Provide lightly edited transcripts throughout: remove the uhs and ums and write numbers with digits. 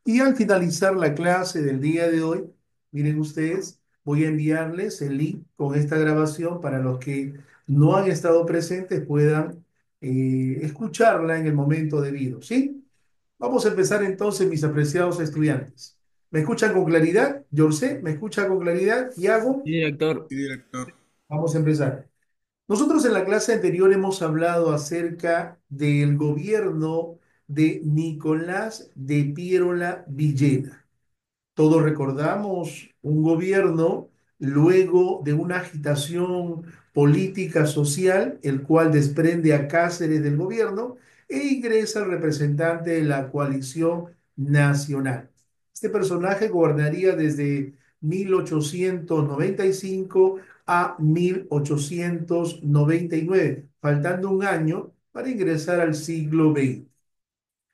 Y al finalizar la clase del día de hoy, miren ustedes, voy a enviarles el link con esta grabación para los que no han estado presentes puedan escucharla en el momento debido, ¿sí? Vamos a empezar entonces, mis apreciados estudiantes. ¿Me escuchan con claridad? Yorcé, ¿me escucha con claridad? Tiago, Sí, director. Sí, director. vamos a empezar. Nosotros en la clase anterior hemos hablado acerca del gobierno de Nicolás de Piérola Villena. Todos recordamos un gobierno luego de una agitación política social, el cual desprende a Cáceres del gobierno e ingresa el representante de la coalición nacional. Este personaje gobernaría desde 1895 a 1899, faltando un año para ingresar al siglo XX.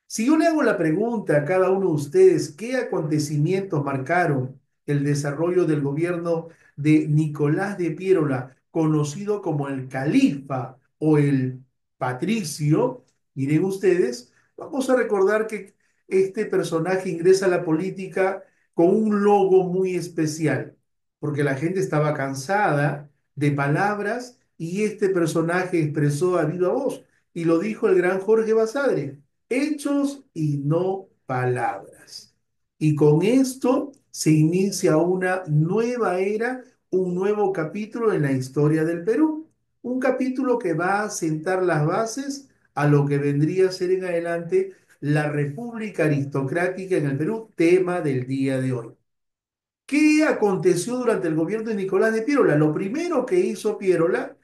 Si yo le hago la pregunta a cada uno de ustedes, ¿qué acontecimientos marcaron el desarrollo del gobierno de Nicolás de Piérola, conocido como el califa o el patricio? Miren ustedes, vamos a recordar que este personaje ingresa a la política con un logo muy especial, porque la gente estaba cansada de palabras y este personaje expresó a viva voz, y lo dijo el gran Jorge Basadre: hechos y no palabras. Y con esto se inicia una nueva era, un nuevo capítulo en la historia del Perú, un capítulo que va a sentar las bases a lo que vendría a ser en adelante la República Aristocrática en el Perú, tema del día de hoy. ¿Qué aconteció durante el gobierno de Nicolás de Piérola? Lo primero que hizo Piérola,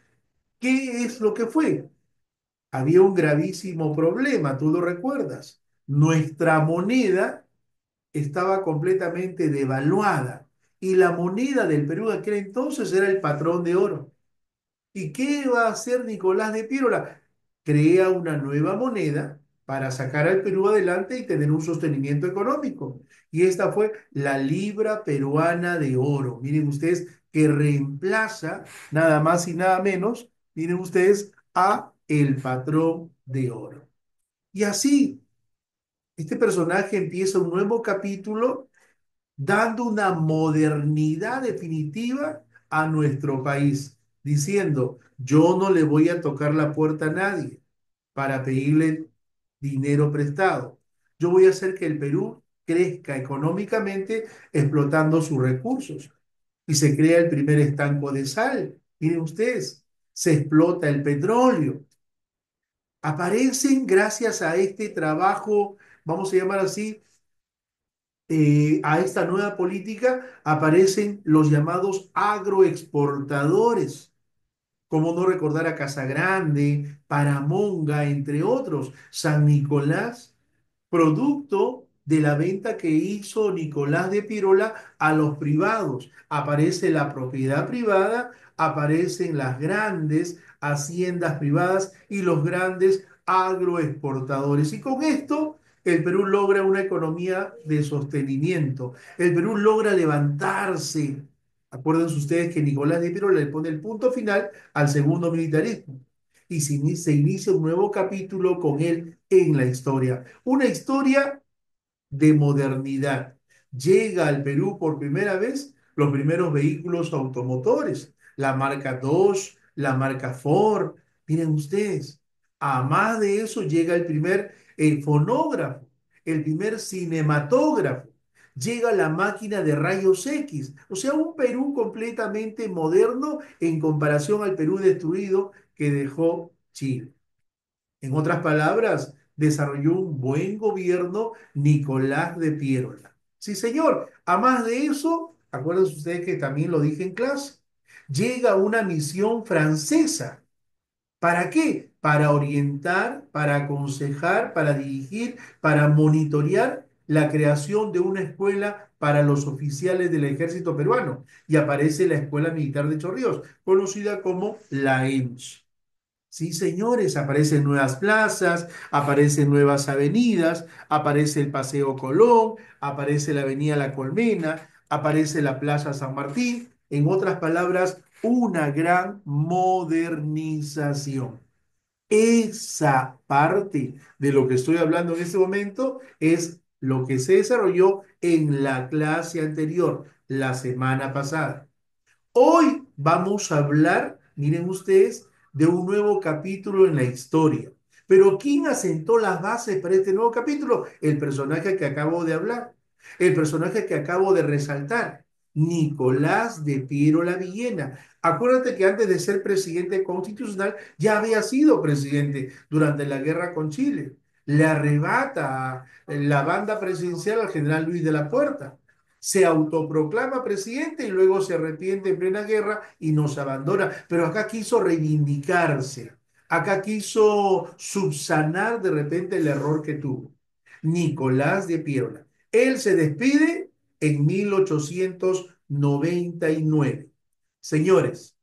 ¿qué es lo que fue? Había un gravísimo problema, tú lo recuerdas. Nuestra moneda estaba completamente devaluada y la moneda del Perú de aquel entonces era el patrón de oro. ¿Y qué va a hacer Nicolás de Piérola? Crea una nueva moneda para sacar al Perú adelante y tener un sostenimiento económico. Y esta fue la libra peruana de oro. Miren ustedes que reemplaza nada más y nada menos, miren ustedes, a el patrón de oro. Y así, este personaje empieza un nuevo capítulo dando una modernidad definitiva a nuestro país, diciendo: yo no le voy a tocar la puerta a nadie para pedirle dinero prestado. Yo voy a hacer que el Perú crezca económicamente explotando sus recursos. Y se crea el primer estanco de sal. Miren ustedes, se explota el petróleo. Aparecen gracias a este trabajo, vamos a llamar así, a esta nueva política, aparecen los llamados agroexportadores. Como no recordar a Casagrande, Paramonga, entre otros, San Nicolás, producto de la venta que hizo Nicolás de Pirola a los privados. Aparece la propiedad privada, aparecen las grandes haciendas privadas y los grandes agroexportadores. Y con esto el Perú logra una economía de sostenimiento. El Perú logra levantarse. Acuérdense ustedes que Nicolás de Pirola le pone el punto final al segundo militarismo y se inicia un nuevo capítulo con él en la historia. Una historia de modernidad. Llega al Perú por primera vez los primeros vehículos automotores, la marca Dodge, la marca Ford. Miren ustedes, a más de eso llega el primer fonógrafo, el primer cinematógrafo. Llega la máquina de rayos X, o sea, un Perú completamente moderno en comparación al Perú destruido que dejó Chile. En otras palabras, desarrolló un buen gobierno Nicolás de Piérola. Sí, señor. A más de eso, acuérdense ustedes que también lo dije en clase, llega una misión francesa. ¿Para qué? Para orientar, para aconsejar, para dirigir, para monitorear la creación de una escuela para los oficiales del ejército peruano. Y aparece la Escuela Militar de Chorrillos, conocida como la EMS. Sí, señores, aparecen nuevas plazas, aparecen nuevas avenidas, aparece el Paseo Colón, aparece la Avenida La Colmena, aparece la Plaza San Martín. En otras palabras, una gran modernización. Esa parte de lo que estoy hablando en este momento es lo que se desarrolló en la clase anterior, la semana pasada. Hoy vamos a hablar, miren ustedes, de un nuevo capítulo en la historia. Pero ¿quién asentó las bases para este nuevo capítulo? El personaje que acabo de hablar, el personaje que acabo de resaltar, Nicolás de Piero la Villena. Acuérdate que antes de ser presidente constitucional ya había sido presidente durante la guerra con Chile. Le arrebata la banda presidencial al general Luis de la Puerta, se autoproclama presidente y luego se arrepiente en plena guerra y nos abandona. Pero acá quiso reivindicarse, acá quiso subsanar de repente el error que tuvo. Nicolás de Piérola. Él se despide en 1899. Señores,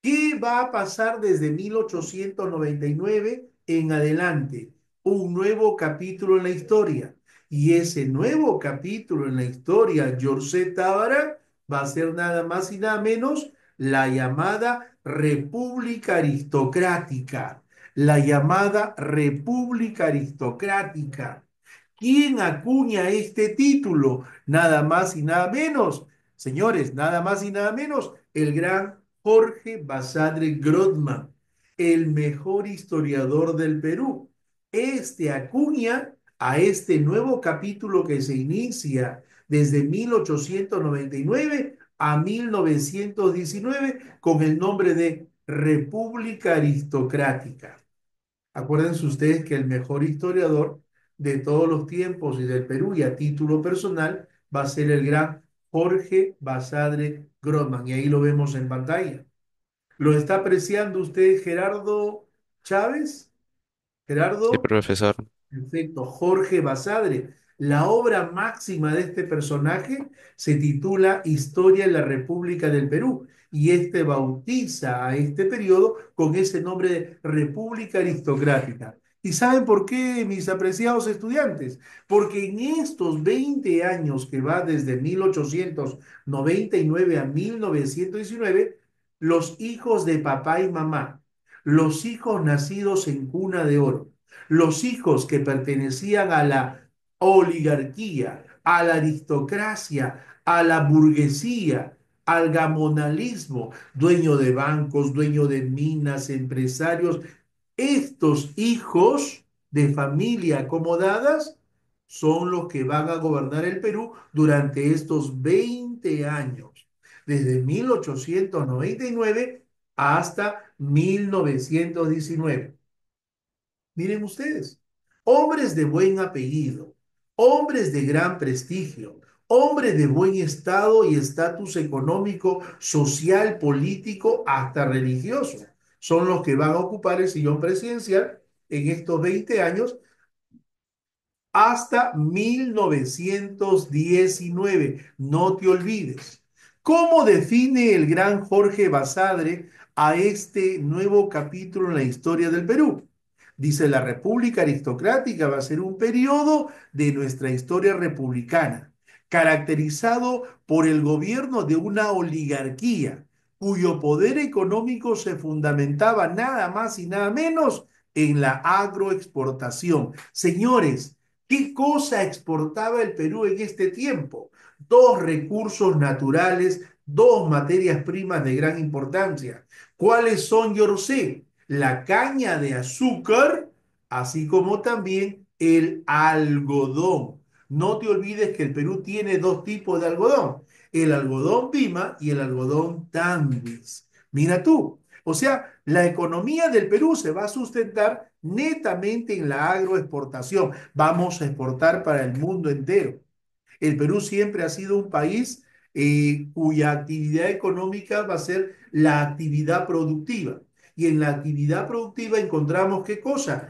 ¿qué va a pasar desde 1899 en adelante? Un nuevo capítulo en la historia. Y ese nuevo capítulo en la historia, Jorge Tábara, va a ser nada más y nada menos la llamada República Aristocrática. La llamada República Aristocrática. ¿Quién acuña este título? Nada más y nada menos. Señores, nada más y nada menos, el gran Jorge Basadre Grodman, el mejor historiador del Perú. Este acuña a este nuevo capítulo que se inicia desde 1899 a 1919 con el nombre de República Aristocrática. Acuérdense ustedes que el mejor historiador de todos los tiempos y del Perú y a título personal va a ser el gran Jorge Basadre Grodman. Y ahí lo vemos en pantalla. ¿Lo está apreciando usted, Gerardo Chávez? Sí, Gerardo. profesor. Perfecto, Jorge Basadre. La obra máxima de este personaje se titula Historia de la República del Perú y este bautiza a este periodo con ese nombre de República Aristocrática. ¿Y saben por qué, mis apreciados estudiantes? Porque en estos 20 años que va desde 1899 a 1919, los hijos de papá y mamá, los hijos nacidos en cuna de oro, los hijos que pertenecían a la oligarquía, a la aristocracia, a la burguesía, al gamonalismo, dueño de bancos, dueño de minas, empresarios, estos hijos de familia acomodadas son los que van a gobernar el Perú durante estos 20 años, desde 1899 hasta 1919. Miren ustedes, hombres de buen apellido, hombres de gran prestigio, hombres de buen estado y estatus económico, social, político, hasta religioso, son los que van a ocupar el sillón presidencial en estos 20 años hasta 1919. No te olvides. ¿Cómo define el gran Jorge Basadre a este nuevo capítulo en la historia del Perú? Dice, la República Aristocrática va a ser un periodo de nuestra historia republicana, caracterizado por el gobierno de una oligarquía, cuyo poder económico se fundamentaba nada más y nada menos en la agroexportación. Señores, ¿qué cosa exportaba el Perú en este tiempo? Dos recursos naturales, dos materias primas de gran importancia. ¿Cuáles son, yo lo sé? La caña de azúcar, así como también el algodón. No te olvides que el Perú tiene dos tipos de algodón, el algodón Pima y el algodón Tambis. Mira tú, o sea, la economía del Perú se va a sustentar netamente en la agroexportación. Vamos a exportar para el mundo entero. El Perú siempre ha sido un país cuya actividad económica va a ser la actividad productiva. Y en la actividad productiva encontramos ¿qué cosa?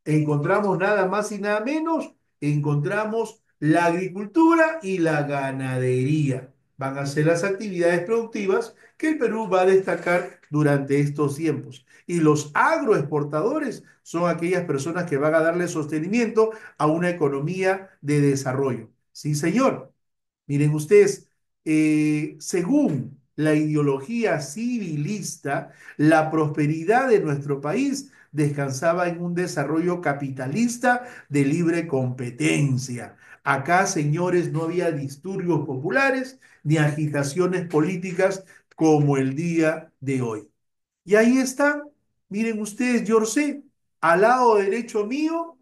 Encontramos nada más y nada menos, encontramos la agricultura y la ganadería. Van a ser las actividades productivas que el Perú va a destacar durante estos tiempos. Y los agroexportadores son aquellas personas que van a darle sostenimiento a una economía de desarrollo. Sí, señor. Miren ustedes, según la ideología civilista, la prosperidad de nuestro país descansaba en un desarrollo capitalista de libre competencia. Acá, señores, no había disturbios populares ni agitaciones políticas como el día de hoy. Y ahí está, miren ustedes, Yorcé, al lado derecho mío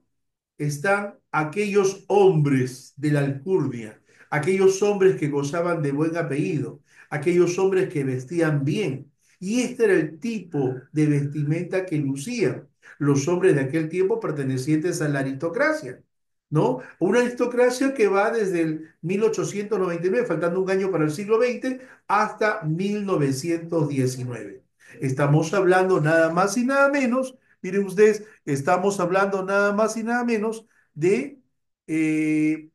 están aquellos hombres de la alcurnia, aquellos hombres que gozaban de buen apellido, aquellos hombres que vestían bien. Y este era el tipo de vestimenta que lucían los hombres de aquel tiempo pertenecientes a la aristocracia, ¿no? Una aristocracia que va desde el 1899, faltando un año para el siglo XX, hasta 1919. Estamos hablando nada más y nada menos, miren ustedes, estamos hablando nada más y nada menos de eh,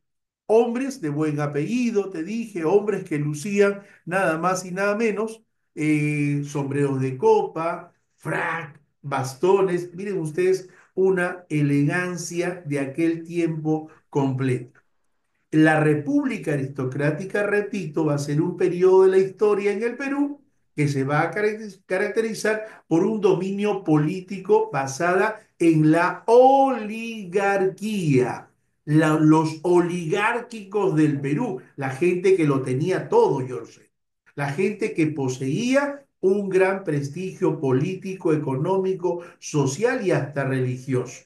hombres de buen apellido, te dije, hombres que lucían nada más y nada menos sombreros de copa, frac, bastones, miren ustedes, una elegancia de aquel tiempo completa. La República Aristocrática, repito, va a ser un periodo de la historia en el Perú que se va a caracterizar por un dominio político basada en la oligarquía. Los oligárquicos del Perú, la gente que lo tenía todo, George, la gente que poseía un gran prestigio político, económico, social y hasta religioso.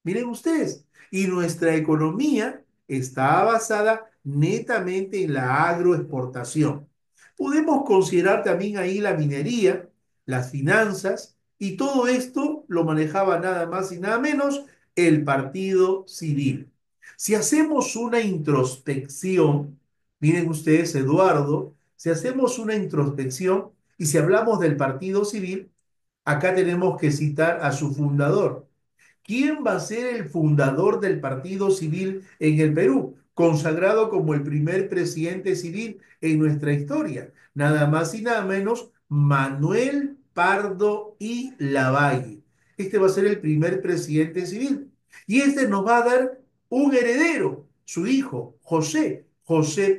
Miren ustedes, y nuestra economía está basada netamente en la agroexportación. Podemos considerar también ahí la minería, las finanzas, y todo esto lo manejaba nada más y nada menos el Partido Civil. Si hacemos una introspección, miren ustedes, Eduardo, si hacemos una introspección y si hablamos del Partido Civil, acá tenemos que citar a su fundador. ¿Quién va a ser el fundador del Partido Civil en el Perú? Consagrado como el primer presidente civil en nuestra historia. Nada más y nada menos, Manuel Pardo y Lavalle. Este va a ser el primer presidente civil. Y este nos va a dar un heredero, su hijo, José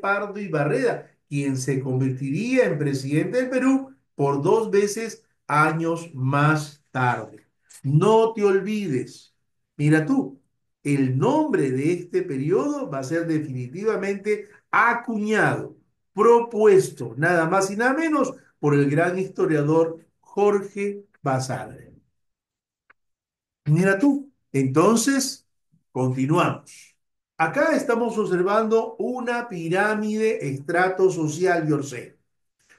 Pardo y Barreda, quien se convertiría en presidente del Perú por 2 veces años más tarde. No te olvides, mira tú, el nombre de este periodo va a ser definitivamente acuñado, propuesto, nada más y nada menos, por el gran historiador Jorge Basadre. Mira tú, entonces, continuamos. Acá estamos observando una pirámide estratosocial, Yorcé.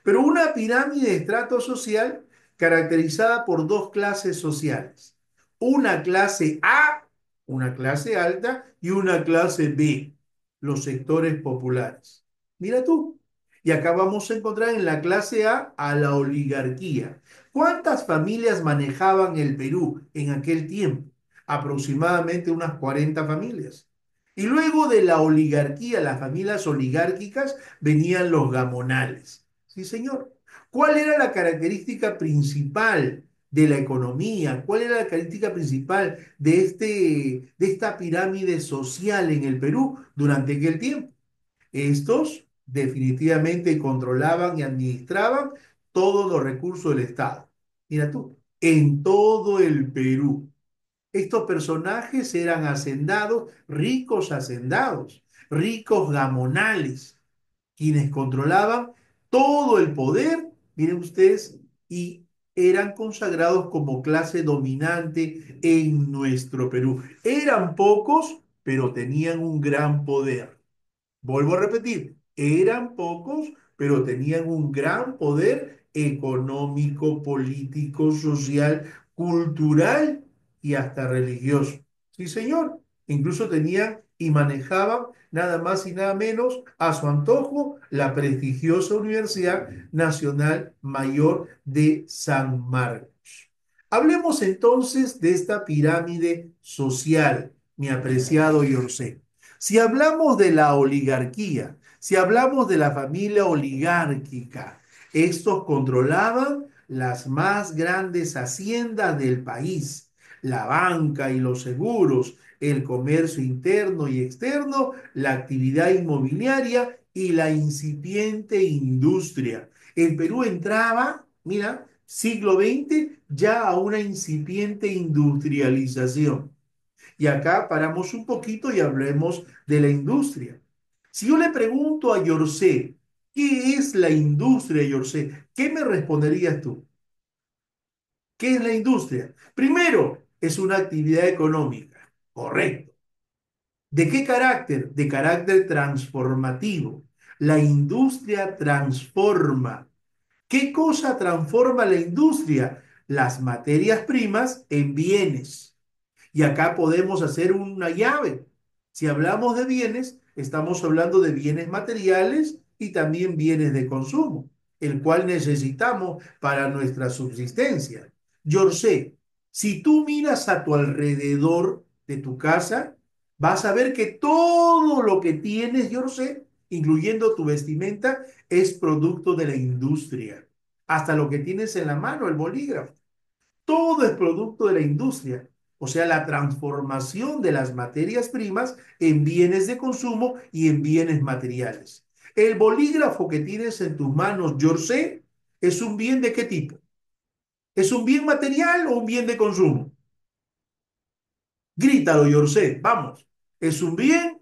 Pero una pirámide de estrato social caracterizada por dos clases sociales. Una clase A, una clase alta, y una clase B, los sectores populares. Mira tú. Y acá vamos a encontrar en la clase A la oligarquía. ¿Cuántas familias manejaban el Perú en aquel tiempo? Aproximadamente unas 40 familias. Y luego de la oligarquía, las familias oligárquicas, venían los gamonales. Sí, señor. ¿Cuál era la característica principal de la economía? ¿Cuál era la característica principal de esta pirámide social en el Perú durante aquel tiempo? Estos definitivamente controlaban y administraban todos los recursos del Estado. Mira tú, en todo el Perú. Estos personajes eran hacendados, ricos gamonales quienes controlaban todo el poder, miren ustedes, y eran consagrados como clase dominante en nuestro Perú. Eran pocos, pero tenían un gran poder. Vuelvo a repetir, eran pocos, pero tenían un gran poder económico, político, social, cultural y hasta religioso. Sí, señor. Incluso tenían y manejaban nada más y nada menos a su antojo la prestigiosa Universidad Nacional Mayor de San Marcos. Hablemos entonces de esta pirámide social, mi apreciado Yorcé. Si hablamos de la oligarquía, si hablamos de la familia oligárquica, estos controlaban las más grandes haciendas del país, la banca y los seguros, el comercio interno y externo, la actividad inmobiliaria y la incipiente industria. El Perú entraba, mira, siglo XX, ya a una incipiente industrialización. Y acá paramos un poquito y hablemos de la industria. Si yo le pregunto a Yorcé, ¿qué es la industria, Yorcé? ¿Qué me responderías tú? ¿Qué es la industria? Primero, es una actividad económica, correcto. ¿De qué carácter? De carácter transformativo. La industria transforma. ¿Qué cosa transforma la industria? Las materias primas en bienes. Y acá podemos hacer una llave. Si hablamos de bienes, estamos hablando de bienes materiales y también bienes de consumo, el cual necesitamos para nuestra subsistencia. Yo sé, si tú miras a tu alrededor de tu casa, vas a ver que todo lo que tienes, yo sé, incluyendo tu vestimenta, es producto de la industria. Hasta lo que tienes en la mano, el bolígrafo. Todo es producto de la industria, o sea, la transformación de las materias primas en bienes de consumo y en bienes materiales. El bolígrafo que tienes en tus manos, George, ¿es un bien de qué tipo? ¿Es un bien material o un bien de consumo? Grítalo, George, vamos. ¿Es un bien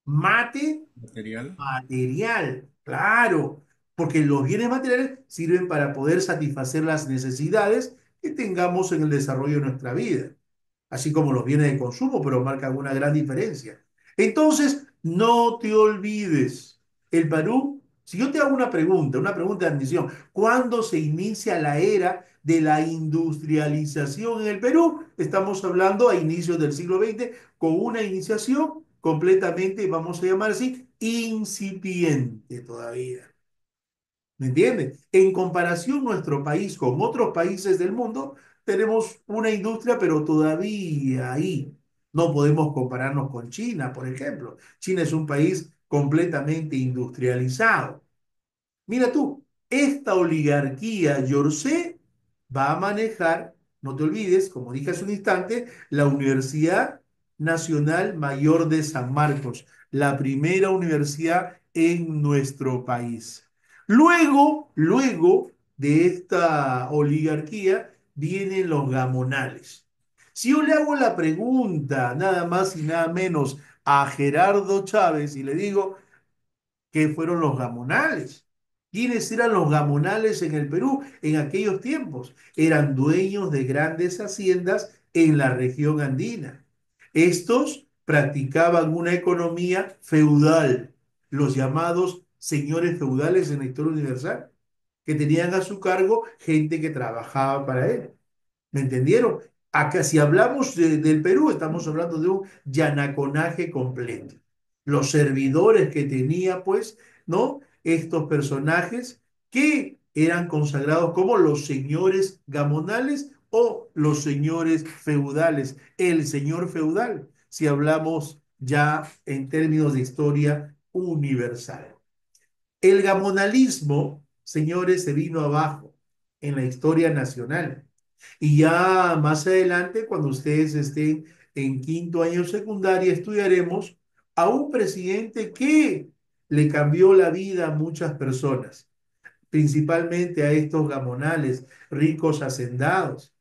mate Material. material? Claro, porque los bienes materiales sirven para poder satisfacer las necesidades que tengamos en el desarrollo de nuestra vida, así como los bienes de consumo, pero marcan una gran diferencia. Entonces, no te olvides, el Perú, si yo te hago una pregunta de admisión, ¿cuándo se inicia la era de la industrialización en el Perú? Estamos hablando a inicios del siglo XX, con una iniciación completamente, vamos a llamar así, incipiente todavía. ¿Me entiendes? En comparación nuestro país con otros países del mundo, tenemos una industria, pero todavía ahí. No podemos compararnos con China, por ejemplo. China es un país completamente industrializado. Mira tú, esta oligarquía Yorcé va a manejar, no te olvides, como dije hace un instante, la Universidad Nacional Mayor de San Marcos, la primera universidad en nuestro país. Luego de esta oligarquía vienen los gamonales. Si yo le hago la pregunta nada más y nada menos a Gerardo Chávez y le digo, ¿qué fueron los gamonales? ¿Quiénes eran los gamonales en el Perú en aquellos tiempos? Eran dueños de grandes haciendas en la región andina. Estos practicaban una economía feudal, los llamados señores feudales en la historia universal, que tenían a su cargo gente que trabajaba para él. ¿Me entendieron? Acá, si hablamos del Perú, estamos hablando de un yanaconaje completo. Los servidores que tenía, pues, ¿no? Estos personajes que eran consagrados como los señores gamonales o los señores feudales. El señor feudal, si hablamos ya en términos de historia universal. El gamonalismo, señores, se vino abajo en la historia nacional. Y ya más adelante, cuando ustedes estén en quinto año secundaria, estudiaremos a un presidente que le cambió la vida a muchas personas, principalmente a estos gamonales, ricos hacendados.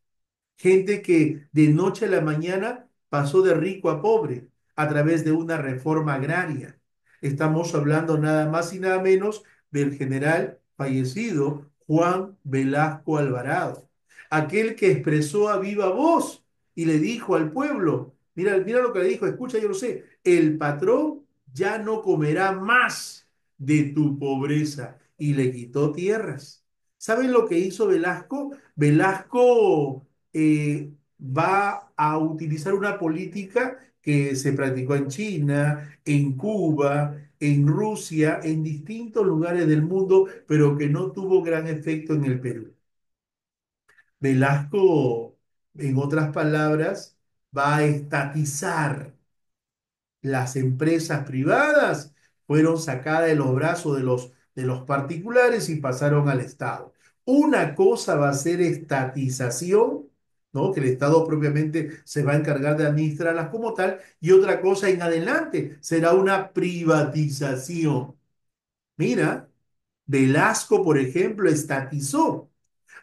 Gente que de noche a la mañana pasó de rico a pobre a través de una reforma agraria. Estamos hablando nada más y nada menos del general fallecido Juan Velasco Alvarado, aquel que expresó a viva voz y le dijo al pueblo, mira, mira lo que le dijo, escucha, yo lo sé, el patrón ya no comerá más de tu pobreza y le quitó tierras. ¿Saben lo que hizo Velasco? Velasco va a utilizar una política que se practicó en China, en Cuba, en Rusia, en distintos lugares del mundo, pero que no tuvo gran efecto en el Perú. Velasco, en otras palabras, va a estatizar las empresas privadas, fueron sacadas de los brazos de los particulares y pasaron al Estado. Una cosa va a ser estatización, ¿no? Que el Estado propiamente se va a encargar de administrarlas como tal, y otra cosa en adelante será una privatización. Mira, Velasco, por ejemplo, estatizó.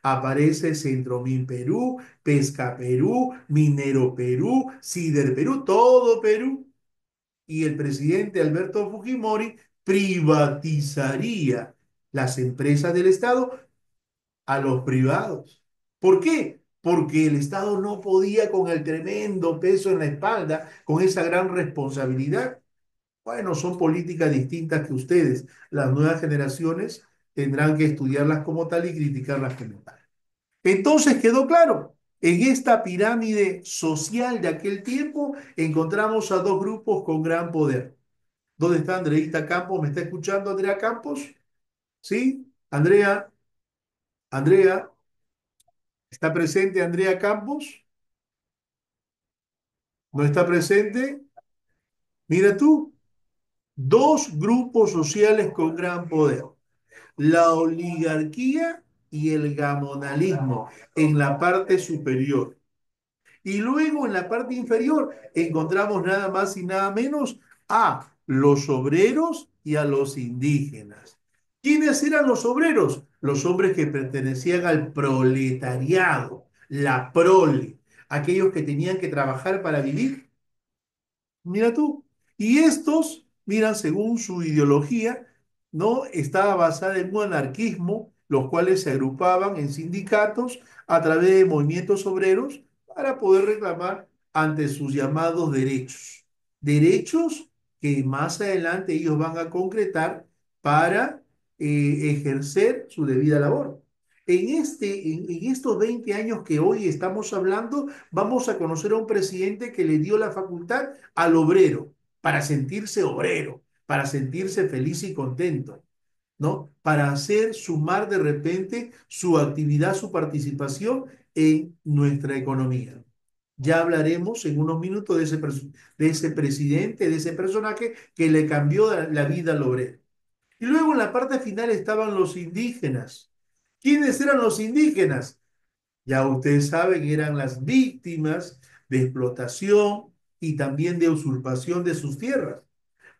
Aparece Centromin Perú, Pesca Perú, Minero Perú, Cider Perú, todo Perú. Y el presidente Alberto Fujimori privatizaría las empresas del Estado a los privados. ¿Por qué? Porque el Estado no podía con el tremendo peso en la espalda, con esa gran responsabilidad. Bueno, son políticas distintas que ustedes. Las nuevas generaciones tendrán que estudiarlas como tal y criticarlas como tal. Entonces quedó claro, en esta pirámide social de aquel tiempo encontramos a dos grupos con gran poder. ¿Dónde está Andreita Campos? ¿Me está escuchando Andrea Campos? ¿Sí? Andrea, Andrea, ¿está presente Andrea Campos? ¿No está presente? Mira tú, dos grupos sociales con gran poder. La oligarquía y el gamonalismo en la parte superior. Y luego en la parte inferior encontramos nada más y nada menos a los obreros y a los indígenas. ¿Quiénes eran los obreros? Los hombres que pertenecían al proletariado, la prole, aquellos que tenían que trabajar para vivir. Mira tú. Y estos, mira, según su ideología, ¿no? Estaba basada en un anarquismo, los cuales se agrupaban en sindicatos a través de movimientos obreros para poder reclamar ante sus llamados derechos. Derechos que más adelante ellos van a concretar para ejercer su debida labor. En estos 20 años que hoy estamos hablando, vamos a conocer a un presidente que le dio la facultad al obrero, para sentirse feliz y contento, ¿no? Para hacer sumar de repente su actividad, su participación en nuestra economía. Ya hablaremos en unos minutos de ese presidente, de ese personaje que le cambió la vida al obrero. Y luego en la parte final estaban los indígenas. ¿Quiénes eran los indígenas? Ya ustedes saben, eran las víctimas de explotación y también de usurpación de sus tierras.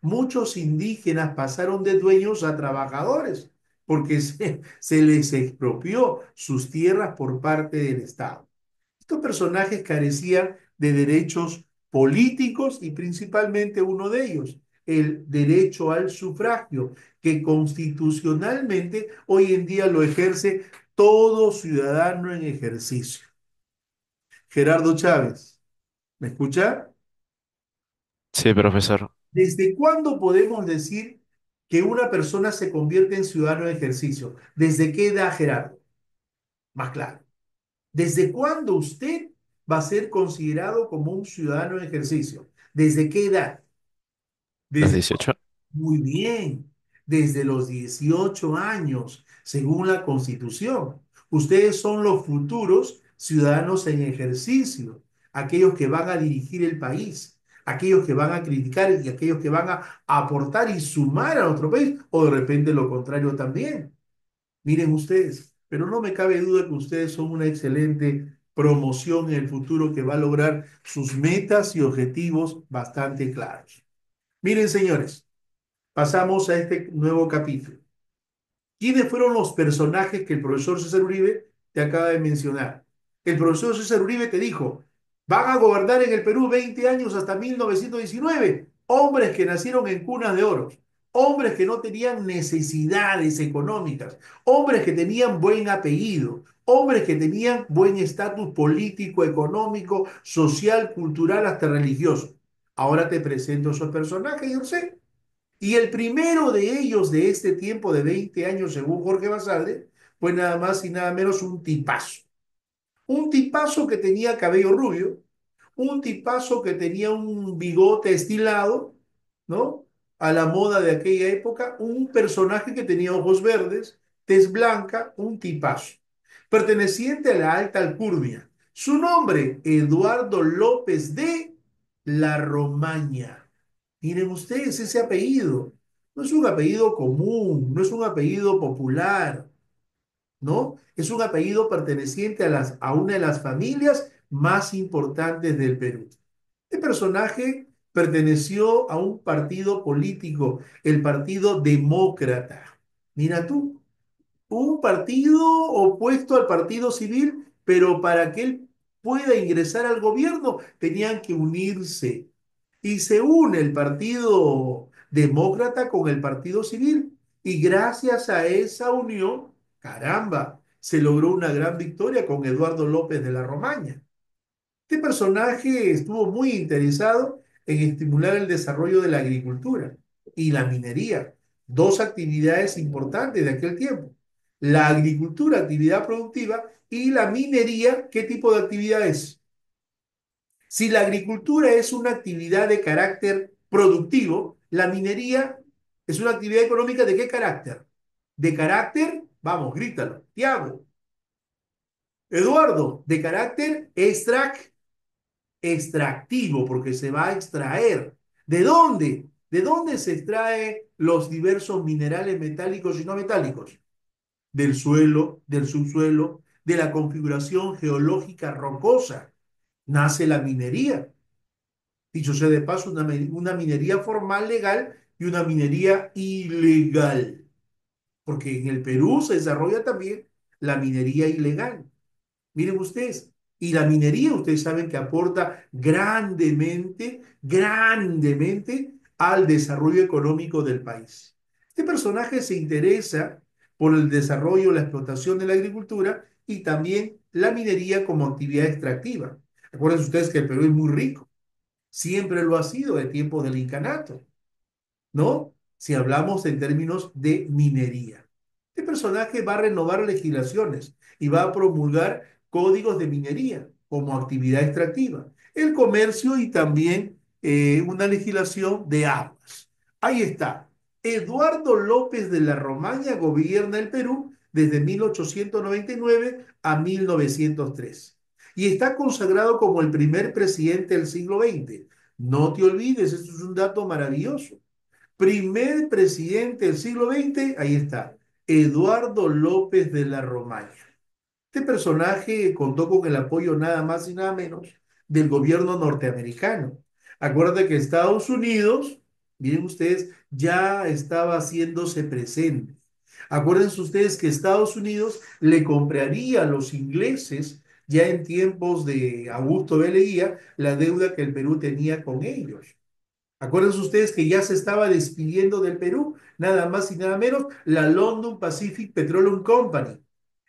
Muchos indígenas pasaron de dueños a trabajadores porque se les expropió sus tierras por parte del Estado. Estos personajes carecían de derechos políticos y principalmente uno de ellos, el derecho al sufragio, que constitucionalmente hoy en día lo ejerce todo ciudadano en ejercicio. Gerardo Chávez, ¿me escucha? Sí, profesor. ¿Desde cuándo podemos decir que una persona se convierte en ciudadano en ejercicio? ¿Desde qué edad, Gerardo? Más claro. ¿Desde cuándo usted va a ser considerado como un ciudadano en ejercicio? ¿Desde qué edad? Los Desde, 18. muy bien, desde los 18 años, según la Constitución. Ustedes son los futuros ciudadanos en ejercicio, aquellos que van a dirigir el país, aquellos que van a criticar y aquellos que van a aportar y sumar a nuestro país, o de repente lo contrario también. Miren ustedes, pero no me cabe duda que ustedes son una excelente promoción en el futuro que va a lograr sus metas y objetivos bastante claros. Miren, señores, pasamos a este nuevo capítulo. ¿Quiénes fueron los personajes que el profesor César Uribe te acaba de mencionar? El profesor César Uribe te dijo, van a gobernar en el Perú 20 años hasta 1919. Hombres que nacieron en cunas de oro, hombres que no tenían necesidades económicas, hombres que tenían buen apellido, hombres que tenían buen estatus político, económico, social, cultural, hasta religioso. Ahora te presento esos personajes, yo sé. Y el primero de ellos de este tiempo de 20 años, según Jorge Basadre, fue nada más y nada menos un tipazo. Un tipazo que tenía cabello rubio, un tipazo que tenía un bigote estilado, ¿no? A la moda de aquella época, un personaje que tenía ojos verdes, tez blanca, un tipazo. Perteneciente a la alta alcurnia. Su nombre, Eduardo López de la Romaña. Miren ustedes ese apellido. No es un apellido común, no es un apellido popular, ¿no? Es un apellido perteneciente a una de las familias más importantes del Perú. Este personaje perteneció a un partido político, el Partido Demócrata, Mira tú, un partido opuesto al partido civil, pero para que él pueda ingresar al gobierno tenían que unirse. Y se une el Partido Demócrata con el Partido Civil. Y gracias a esa unión, caramba, se logró una gran victoria con Eduardo López de la Romaña. Este personaje estuvo muy interesado en estimular el desarrollo de la agricultura y la minería, dos actividades importantes de aquel tiempo. La agricultura, actividad productiva, y la minería, ¿qué tipo de actividad es? Si la agricultura es una actividad de carácter productivo, la minería es una actividad económica ¿de qué carácter? De carácter, vamos, grítalo, Tiago, Eduardo, de carácter extractivo, porque se va a extraer. ¿De dónde? ¿De dónde se extrae los diversos minerales metálicos y no metálicos? Del suelo, del subsuelo, de la configuración geológica rocosa. Nace la minería. Dicho sea de paso, una minería formal legal y una minería ilegal. Porque en el Perú se desarrolla también la minería ilegal. Miren ustedes, y la minería, ustedes saben que aporta grandemente, grandemente al desarrollo económico del país. Este personaje se interesa por el desarrollo, la explotación de la agricultura y también la minería como actividad extractiva. Recuerden ustedes que el Perú es muy rico, siempre lo ha sido de tiempos del incanato. ¿No? Si hablamos en términos de minería. Este personaje va a renovar legislaciones y va a promulgar códigos de minería como actividad extractiva, el comercio y también una legislación de aguas. Ahí está. Eduardo López de la Romaña gobierna el Perú desde 1899 a 1903 y está consagrado como el primer presidente del siglo XX. No te olvides, esto es un dato maravilloso. Primer presidente del siglo XX, ahí está, Eduardo López de la Romaña. Este personaje contó con el apoyo nada más y nada menos del gobierno norteamericano. Acuérdate que Estados Unidos, miren ustedes, ya estaba haciéndose presente. Acuérdense ustedes que Estados Unidos le compraría a los ingleses, ya en tiempos de Augusto B. Leguía, la deuda que el Perú tenía con ellos. Acuérdense ustedes que ya se estaba despidiendo del Perú, nada más y nada menos, la London Pacific Petroleum Company.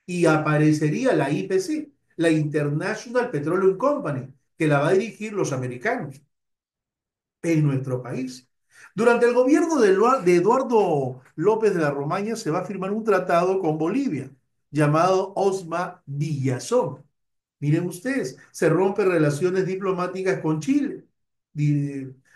Y aparecería la IPC, la International Petroleum Company, que la va a dirigir los americanos en nuestro país. Durante el gobierno de Eduardo López de la Romaña se va a firmar un tratado con Bolivia llamado Osma Villazón. Miren ustedes, se rompen relaciones diplomáticas con Chile.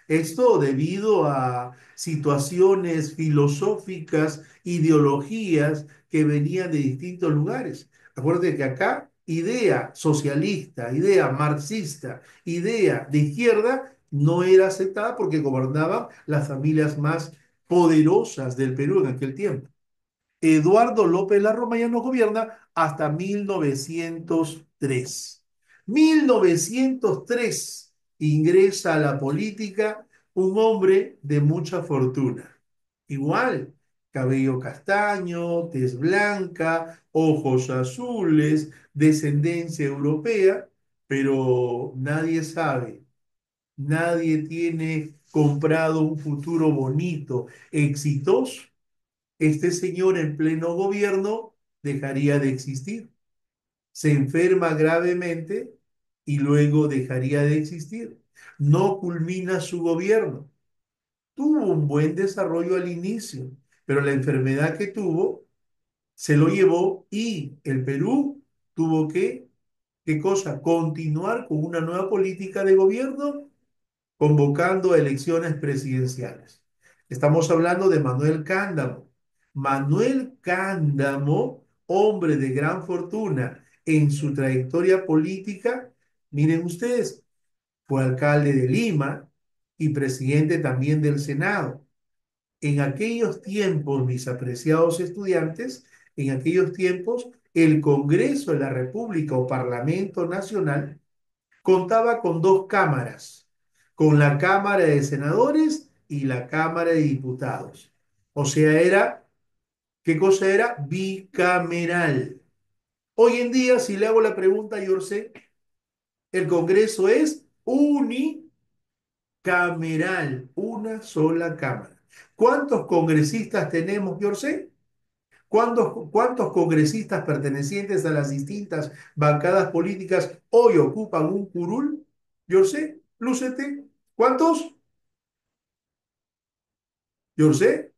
Esto debido a situaciones filosóficas, ideologías que venían de distintos lugares. Acuérdense que acá idea socialista, idea marxista, idea de izquierda no era aceptada porque gobernaban las familias más poderosas del Perú en aquel tiempo. Eduardo López Larromaña nos gobierna hasta 1903. 1903 ingresa a la política un hombre de mucha fortuna. Igual, cabello castaño, tez blanca, ojos azules, descendencia europea, pero nadie sabe, nadie tiene comprado un futuro bonito, exitoso. Este señor en pleno gobierno dejaría de existir. Se enferma gravemente y luego dejaría de existir. No culmina su gobierno. Tuvo un buen desarrollo al inicio, pero la enfermedad que tuvo se lo llevó y el Perú tuvo que, ¿qué cosa? Continuar con una nueva política de gobierno convocando a elecciones presidenciales. Estamos hablando de Manuel Cándamo. Manuel Cándamo, hombre de gran fortuna en su trayectoria política, miren ustedes, fue alcalde de Lima y presidente también del Senado. En aquellos tiempos, mis apreciados estudiantes, en aquellos tiempos, el Congreso de la República o Parlamento Nacional contaba con dos cámaras, con la Cámara de Senadores y la Cámara de Diputados. O sea, era ¿Qué cosa era? Bicameral. Hoy en día, si le hago la pregunta, Yorse, el Congreso es unicameral, una sola cámara. ¿Cuántos congresistas tenemos, Yorse? ¿Cuántos congresistas pertenecientes a las distintas bancadas políticas hoy ocupan un curul? Yorse, lúcete. ¿Cuántos? Yorse.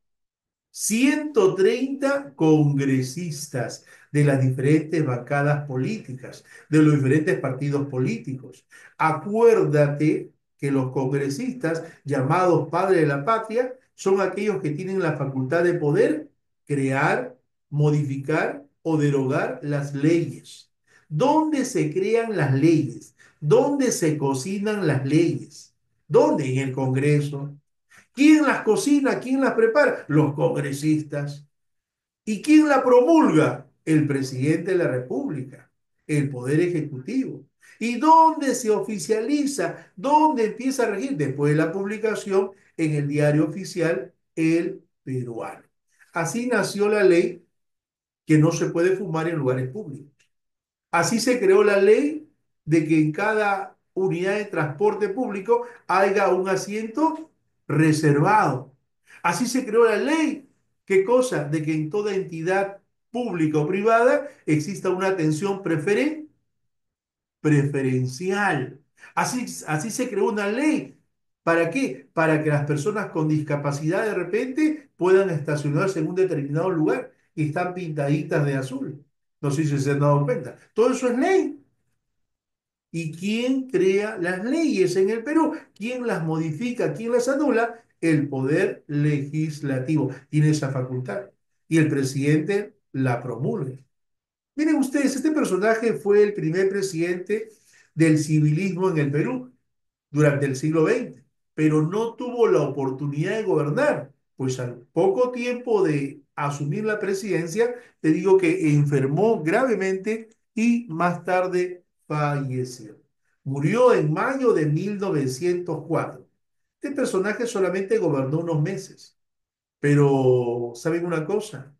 130 congresistas de las diferentes bancadas políticas, de los diferentes partidos políticos. Acuérdate que los congresistas, llamados padres de la patria, son aquellos que tienen la facultad de poder crear, modificar o derogar las leyes. ¿Dónde se crean las leyes? ¿Dónde se cocinan las leyes? ¿Dónde? En el Congreso. ¿Quién las cocina? ¿Quién las prepara? Los congresistas. ¿Y quién la promulga? El presidente de la República, el Poder Ejecutivo. ¿Y dónde se oficializa? ¿Dónde empieza a regir? Después de la publicación en el diario oficial El Peruano. Así nació la ley que no se puede fumar en lugares públicos. Así se creó la ley de que en cada unidad de transporte público haya un asiento reservado. Así se creó la ley. ¿Qué cosa? De que en toda entidad pública o privada exista una atención preferencial. Así se creó una ley. ¿Para qué? Para que las personas con discapacidad de repente puedan estacionarse en un determinado lugar y están pintaditas de azul. No sé si se han dado cuenta. Todo eso es ley. ¿Y quién crea las leyes en el Perú? ¿Quién las modifica? ¿Quién las anula? El poder legislativo tiene esa facultad y el presidente la promulga. Miren ustedes, este personaje fue el primer presidente del civilismo en el Perú durante el siglo XX, pero no tuvo la oportunidad de gobernar, pues al poco tiempo de asumir la presidencia, te digo que enfermó gravemente y más tarde falleció. Murió en mayo de 1904. Este personaje solamente gobernó unos meses, pero ¿saben una cosa?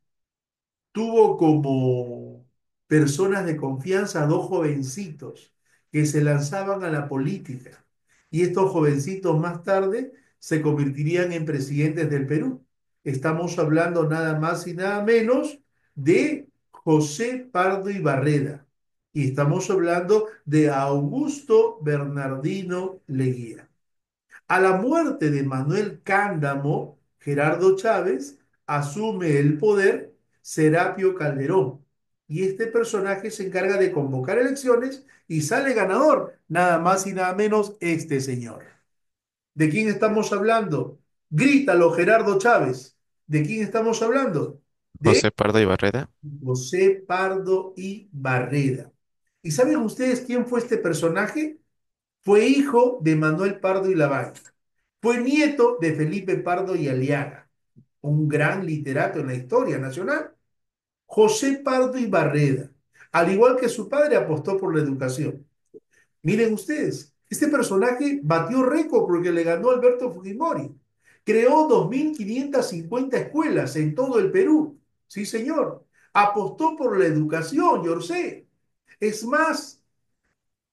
Tuvo como personas de confianza a dos jovencitos que se lanzaban a la política. Y estos jovencitos más tarde se convertirían en presidentes del Perú. Estamos hablando nada más y nada menos de José Pardo y Barreda. Y estamos hablando de Augusto Bernardino Leguía. A la muerte de Manuel Cándamo, Gerardo Chávez asume el poder Serapio Calderón. Y este personaje se encarga de convocar elecciones y sale ganador, nada más y nada menos este señor. ¿De quién estamos hablando? Grítalo, Gerardo Chávez. ¿De quién estamos hablando? De José Pardo y Barrera. José Pardo y Barreda. ¿Y saben ustedes quién fue este personaje? Fue hijo de Manuel Pardo y Lavalle. Fue nieto de Felipe Pardo y Aliaga, un gran literato en la historia nacional. José Pardo y Barreda, al igual que su padre, apostó por la educación. Miren ustedes, este personaje batió récord porque le ganó a Alberto Fujimori. Creó 2.550 escuelas en todo el Perú. Sí, señor. Apostó por la educación, Yorcé. Es más,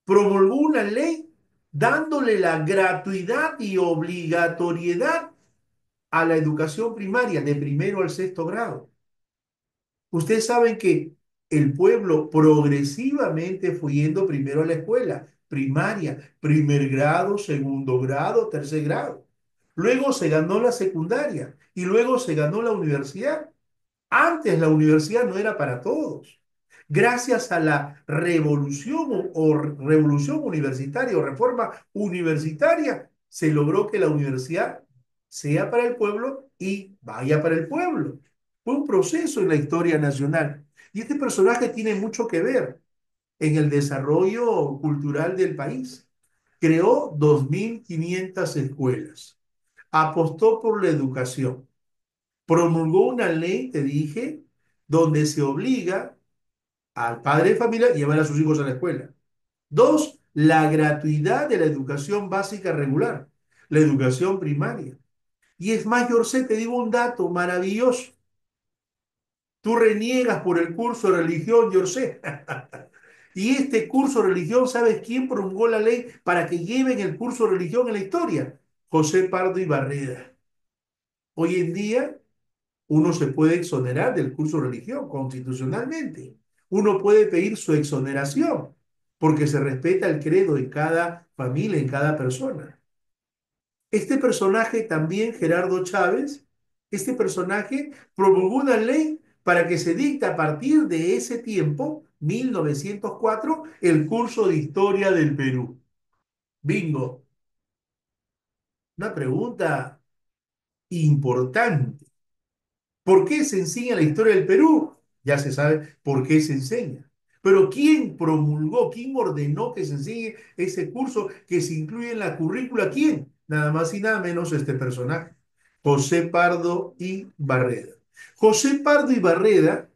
promulgó una ley dándole la gratuidad y obligatoriedad a la educación primaria de primero al sexto grado. Ustedes saben que el pueblo progresivamente fue yendo primero a la escuela primaria, primer grado, segundo grado, tercer grado. Luego se ganó la secundaria y luego se ganó la universidad. Antes la universidad no era para todos. Gracias a la revolución o revolución universitaria o reforma universitaria, se logró que la universidad sea para el pueblo y vaya para el pueblo. Fue un proceso en la historia nacional. Y este personaje tiene mucho que ver en el desarrollo cultural del país. Creó 2.500 escuelas, apostó por la educación, promulgó una ley, te dije, donde se obliga al padre de familia a llevar a sus hijos a la escuela. Dos, la gratuidad de la educación básica regular, la educación primaria. Y es más, Yorcé, te digo un dato maravilloso. Tú reniegas por el curso de religión, yo sé. Y este curso de religión, ¿sabes quién promulgó la ley para que lleven el curso de religión en la historia? José Pardo y Barreda. Hoy en día uno se puede exonerar del curso de religión constitucionalmente. Uno puede pedir su exoneración porque se respeta el credo en cada familia, en cada persona. Este personaje también, Gerardo Chávez, este personaje promulgó una ley para que se dicte a partir de ese tiempo, 1904, el curso de historia del Perú. Bingo. Una pregunta importante. ¿Por qué se enseña la historia del Perú? Ya se sabe por qué se enseña. Pero ¿quién promulgó, quién ordenó que se enseñe ese curso que se incluye en la currícula? ¿Quién? Nada más y nada menos este personaje, José Pardo y Barreda. José Pardo y Barreda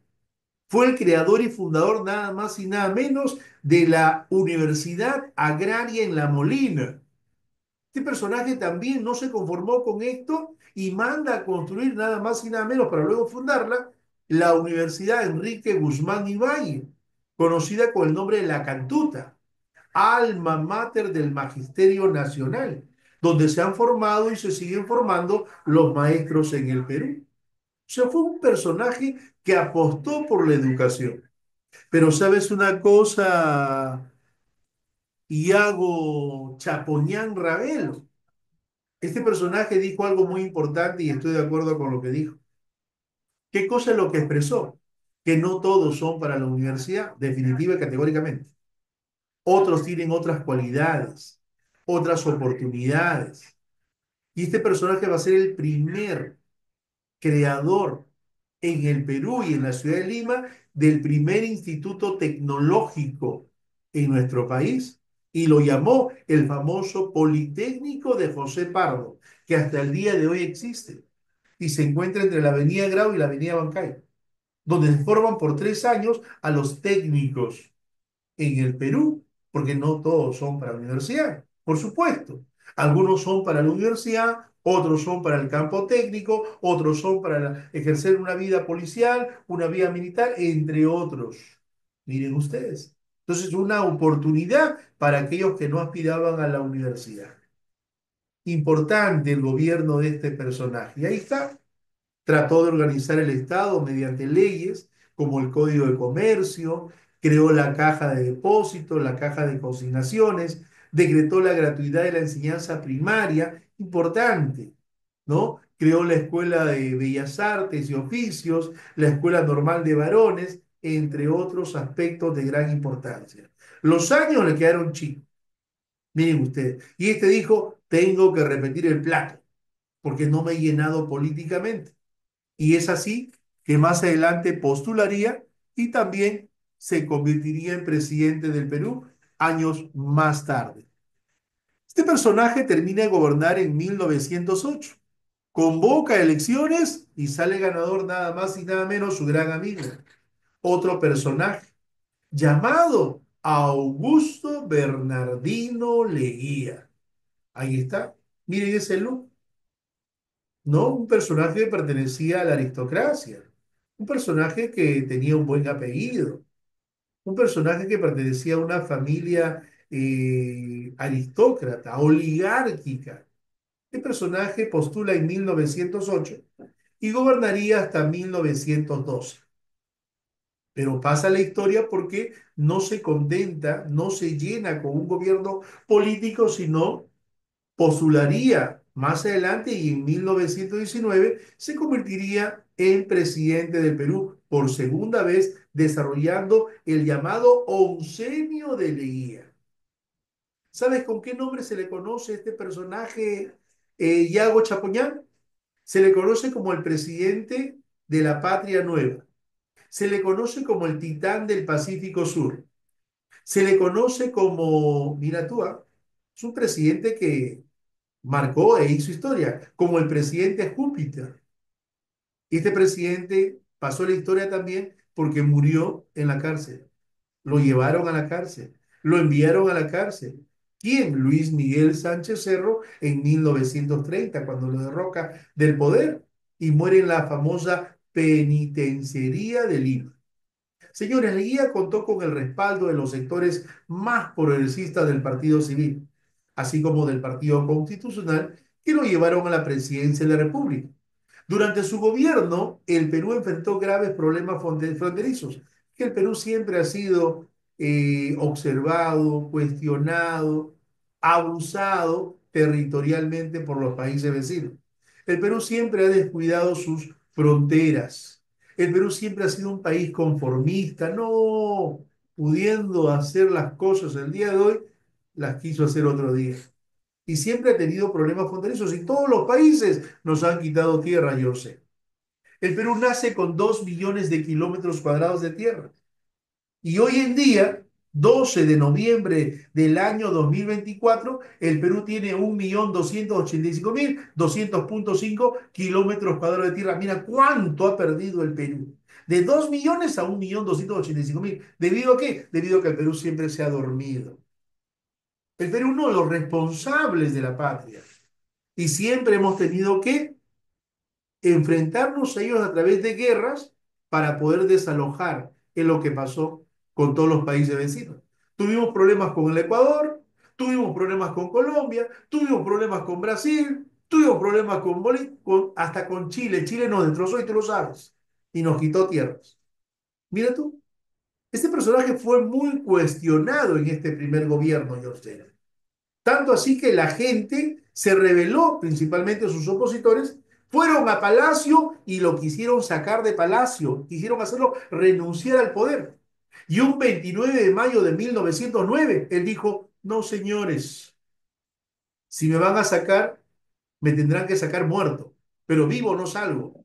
fue el creador y fundador nada más y nada menos de la Universidad Agraria en La Molina. Este personaje también no se conformó con esto y manda a construir nada más y nada menos para luego fundarla la Universidad Enrique Guzmán y Valle, conocida con el nombre de La Cantuta, alma mater del Magisterio Nacional, donde se han formado y se siguen formando los maestros en el Perú. O sea, fue un personaje que apostó por la educación. Pero ¿sabes una cosa, Iago Chapoñán Ravelo? Este personaje dijo algo muy importante y estoy de acuerdo con lo que dijo. ¿Qué cosa es lo que expresó? Que no todos son para la universidad, definitiva y categóricamente. Otros tienen otras cualidades, otras oportunidades. Y este personaje va a ser el primer creador en el Perú y en la ciudad de Lima del primer instituto tecnológico en nuestro país y lo llamó el famoso Politécnico de José Pardo, que hasta el día de hoy existe y se encuentra entre la Avenida Grau y la Avenida Bancay, donde se forman por 3 años a los técnicos en el Perú, porque no todos son para la universidad, por supuesto. Algunos son para la universidad, otros son para el campo técnico, otros son para ejercer una vida policial, una vida militar, entre otros. Miren ustedes. Entonces, una oportunidad para aquellos que no aspiraban a la universidad. Importante el gobierno de este personaje. Y ahí está. Trató de organizar el Estado mediante leyes como el Código de Comercio, creó la caja de depósitos, la caja de consignaciones, decretó la gratuidad de la enseñanza primaria, importante, ¿no? Creó la Escuela de Bellas Artes y Oficios, la Escuela Normal de Varones, entre otros aspectos de gran importancia. Los años le quedaron chicos, miren ustedes. Y este dijo, tengo que repetir el plato, porque no me he llenado políticamente. Y es así que más adelante postularía y también se convertiría en presidente del Perú años más tarde. Este personaje termina de gobernar en 1908. Convoca elecciones y sale ganador nada más y nada menos su gran amigo. Otro personaje llamado Augusto Bernardino Leguía. Ahí está. Miren ese look. ¿No? Un personaje que pertenecía a la aristocracia, un personaje que tenía un buen apellido, un personaje que pertenecía a una familia aristócrata, oligárquica. Este personaje postula en 1908 y gobernaría hasta 1912. Pero pasa la historia porque no se contenta, no se llena con un gobierno político, sino postularía más adelante y en 1919 se convertiría en presidente del Perú por segunda vez, desarrollando el llamado oncenio de Leguía. ¿Sabes con qué nombre se le conoce a este personaje, Yago Chapoñán? Se le conoce como el presidente de la Patria Nueva. Se le conoce como el titán del Pacífico Sur. Se le conoce como, mira tú, es un presidente que marcó e hizo historia, como el presidente Júpiter. Y este presidente pasó la historia también porque murió en la cárcel. Lo llevaron a la cárcel, lo enviaron a la cárcel. ¿Quién? Luis Miguel Sánchez Cerro en 1930, cuando lo derroca del poder y muere en la famosa penitenciaría de Lima. Señores, la guía contó con el respaldo de los sectores más progresistas del Partido Civil, así como del Partido Constitucional, que lo llevaron a la presidencia de la República. Durante su gobierno, el Perú enfrentó graves problemas fronterizos, que el Perú siempre ha sido observado, cuestionado, abusado territorialmente por los países vecinos. El Perú siempre ha descuidado sus fronteras. El Perú siempre ha sido un país conformista, no pudiendo hacer las cosas el día de hoy, las quiso hacer otro día. Y siempre ha tenido problemas fronterizos y todos los países nos han quitado tierra, yo sé. El Perú nace con 2 millones de kilómetros cuadrados de tierra. Y hoy en día, 12 de noviembre del año 2024, el Perú tiene 1.285.200.5 kilómetros cuadrados de tierra. Mira cuánto ha perdido el Perú. De 2 millones a 1.285.000. ¿Debido a qué? Debido a que el Perú siempre se ha dormido. El Perú es uno de los responsables de la patria. Y siempre hemos tenido que enfrentarnos a ellos a través de guerras para poder desalojar, en lo que pasó con todos los países vecinos. Tuvimos problemas con el Ecuador, tuvimos problemas con Colombia, tuvimos problemas con Brasil, tuvimos problemas con Bolivia, hasta con Chile. Chile nos destrozó y tú lo sabes, y nos quitó tierras. Mira tú, este personaje fue muy cuestionado en este primer gobierno, George. Tanto así que la gente se rebeló, principalmente sus opositores, fueron a Palacio y lo quisieron sacar de Palacio, quisieron hacerlo renunciar al poder. Y un 29 de mayo de 1909, él dijo, no señores, si me van a sacar, me tendrán que sacar muerto, pero vivo no salgo.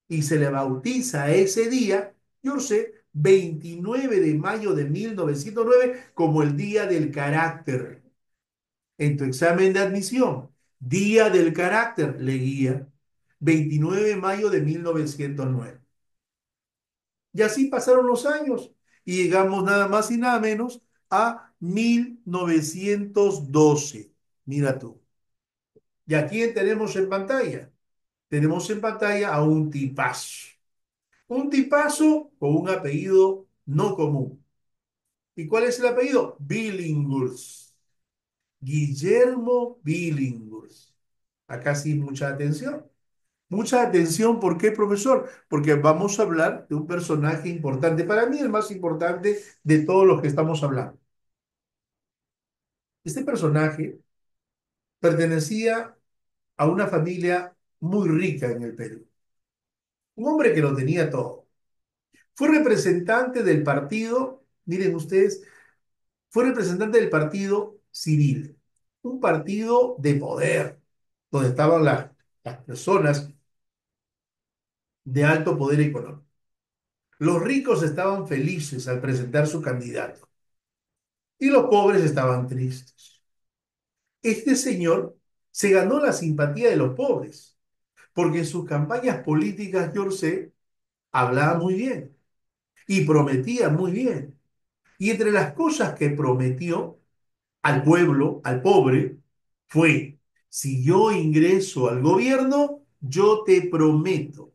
Y se le bautiza ese día, yo sé, 29 de mayo de 1909, como el Día del Carácter. En tu examen de admisión, Día del Carácter, leía 29 de mayo de 1909. Y así pasaron los años y llegamos nada más y nada menos a 1912. Mira tú. ¿Y a quién tenemos en pantalla? Tenemos en pantalla a un tipazo. Un tipazo con un apellido no común. ¿Y cuál es el apellido? Billinghurst. Guillermo Billinghurst. Acá sí, mucha atención. Mucha atención, ¿por qué, profesor? Porque vamos a hablar de un personaje importante, para mí el más importante de todos los que estamos hablando. Este personaje pertenecía a una familia muy rica en el Perú, un hombre que lo tenía todo. Fue representante del partido, miren ustedes, fue representante del partido civil, un partido de poder, donde estaban las personas de alto poder económico. Los ricos estaban felices al presentar su candidato y los pobres estaban tristes. Este señor se ganó la simpatía de los pobres porque en sus campañas políticas, yo sé, hablaba muy bien y prometía muy bien. Y entre las cosas que prometió al pueblo, al pobre, fue, si yo ingreso al gobierno, yo te prometo